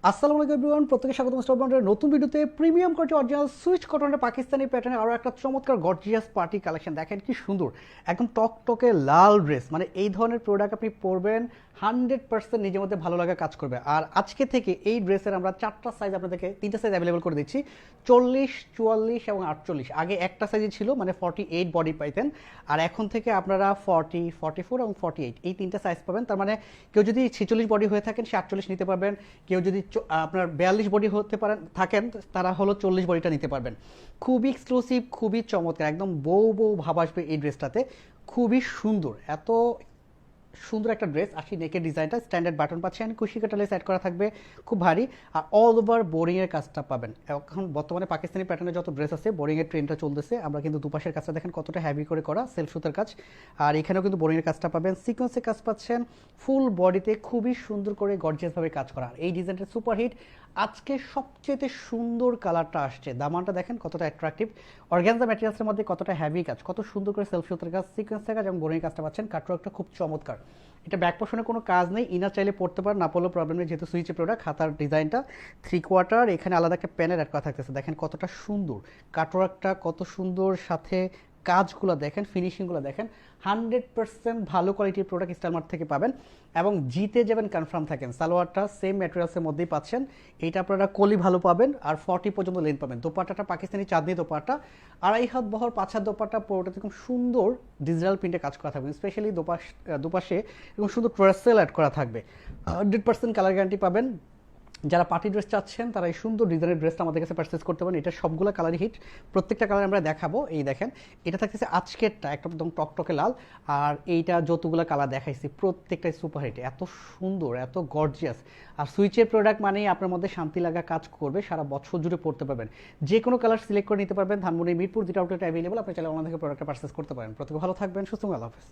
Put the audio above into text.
আসসালামু আলাইকুম এভরিওয়ান, প্রত্যেকে স্বাগত স্টক ব্র্যান্ডের নতুন ভিডিওতে। প্রিমিয়াম কোয়ালিটি অরিজিনাল সুইচ কটনের পাকিস্তানি প্যাটার্নে আরও একটা চমৎকার গর্জিয়াস পার্টি কালেকশন। দেখেন কি সুন্দর, একদম টকটকে লাল ড্রেস। মানে এই ধরনের প্রোডাক্ট আপনি পরবেন 100% নিজের মধ্যে ভালো লাগা কাজ করবে। আর আজকে থেকে এই ড্রেসের আমরা চারটা সাইজ আপনাদেরকে, তিনটা সাইজ অ্যাভেলেবল করে দিচ্ছি, 40, 44 এবং 48। আগে একটা সাইজে ছিল, মানে 48 বডি পাইতেন, আর এখন থেকে আপনারা 40, 44 এবং 48 এই তিনটা সাইজ পাবেন। তার মানে কেউ যদি 46 বডি হয়ে থাকেন সে 48 নিতে পারবেন, কেউ যদি আপনার 42 বডি হতে পারেন থাকেন তারা হলো 40 বডিটা নিতে পারবেন। খুবই এক্সক্লুসিভ, খুবই চমৎকার, একদম বউ বউ ভাব আসবে এই ড্রেসটাতে। খুবই সুন্দর, এত সুন্দর একটা ড্রেস। আসি নেকের ডিজাইনটা স্ট্যান্ডার্ড বাটন পাচ্ছেন, কুশি কাটালে সেট করা থাকবে, খুব ভারী। আর অল ওভার বোরিংয়ের কাজটা পাবেন। এখন বর্তমানে পাকিস্তানি প্যাটার্নের যত ড্রেস আছে বোরিংয়ের ট্রেন্ডটা চলতেছে। আমরা কিন্তু দুপাশের কাজটা দেখেন কতটা হ্যাভি করে করা, সেলফ সুতার কাজ। আর এখানেও কিন্তু বোরিংয়ের কাজটা পাবেন, সিকোয়েন্সের কাজ পাচ্ছেন, ফুল বডিতে খুবই সুন্দর করে গর্জিয়াসভাবে কাজ করা। আর এই ডিজাইনটা সুপারহিট। আজকে সবচেয়ে সুন্দর কালারটা আসছে, দামানটা দেখেন কতটা অ্যাট্রাকটিভ। অর্গানজা ম্যাটেরিয়ালসের মধ্যে কতটা হ্যাভি কাজ, কত সুন্দর করে সেলফ সুতার কাজ, সিকোয়েন্সের কাজ এবং বোরিংয়ের কাজটা পাচ্ছেন। কাটওয়ার্কটা খুব চমৎকার। এটা ব্যাক পোর্শনে কোনো কাজ নেই, ইনার চাইলে পড়তে পারেন, না পড়লেও প্রবলেম নেই, যেহেতু সুইচের প্রোডাক্ট। হাতার ডিজাইনটা 3/4, এখানে আলাদা একটা প্যানেল অ্যাড করা থাকতেছে। দেখেন কতটা সুন্দর কাটওয়ার্কটা, কত সুন্দর, সাথে কাজগুলো দেখেন, ফিনিশিংগুলো দেখেন। 100% ভালো কোয়ালিটির প্রোডাক্ট স্টাইলমার্ট থেকে পাবেন। এবং জিতে যাবেন কনফার্ম থাকেন। সালোয়ারটা সেম ম্যাটেরিয়ালসের মধ্যেই পাচ্ছেন। এইটা আপনারা কলি ভালো পাবেন, আর 40 পর্যন্ত লেন্থ পাবেন। দোপাট্টাটা পাকিস্তানি চাঁদনি দোপাট্টা, 2.5 হাত বহর, 5 হাত দোপাট্টা, পুরোটাতে খুব সুন্দর ডিজিটাল প্রিন্টে কাজ করা থাকবে। স্পেশালি দুপাশে এবং সুন্দর ট্রেসেল অ্যাড করা থাকবে। 100% কালার গ্যারান্টি পাবেন। যারা পার্টি ড্রেস চাচ্ছেন তারা এই সুন্দর ডিজাইনের ড্রেসটা আমাদের কাছে পারচেস করতে পারেন। এটা সবগুলো কালারই হিট, প্রত্যেকটা কালার আমরা দেখাবো। এই দেখেন, এটা থাকতেছে আজকেরটা একদম টকটকে লাল, আর এইটা যতগুলো কালার দেখাইছি প্রত্যেকটাই সুপার হিট, এত সুন্দর, এত গর্জিয়াস। আর সুইচের প্রোডাক্ট মানেই আপনার মধ্যে শান্তি লাগা কাজ করবে, সারা বছর জুড়ে পড়তে পারবেন। যে কোনো কালার সিলেক্ট করে নিতে পারবেন। ধানমন্ডি মিরপুর 2টা আউটলেট অ্যাভেলেবল, আপনি চাইলে আমাদের থেকে প্রোডাক্টটা পারচেস করতে পারেন। প্রত্যেকে ভালো থাকবেন, সুস্থ, আল্লাহ হাফেজ।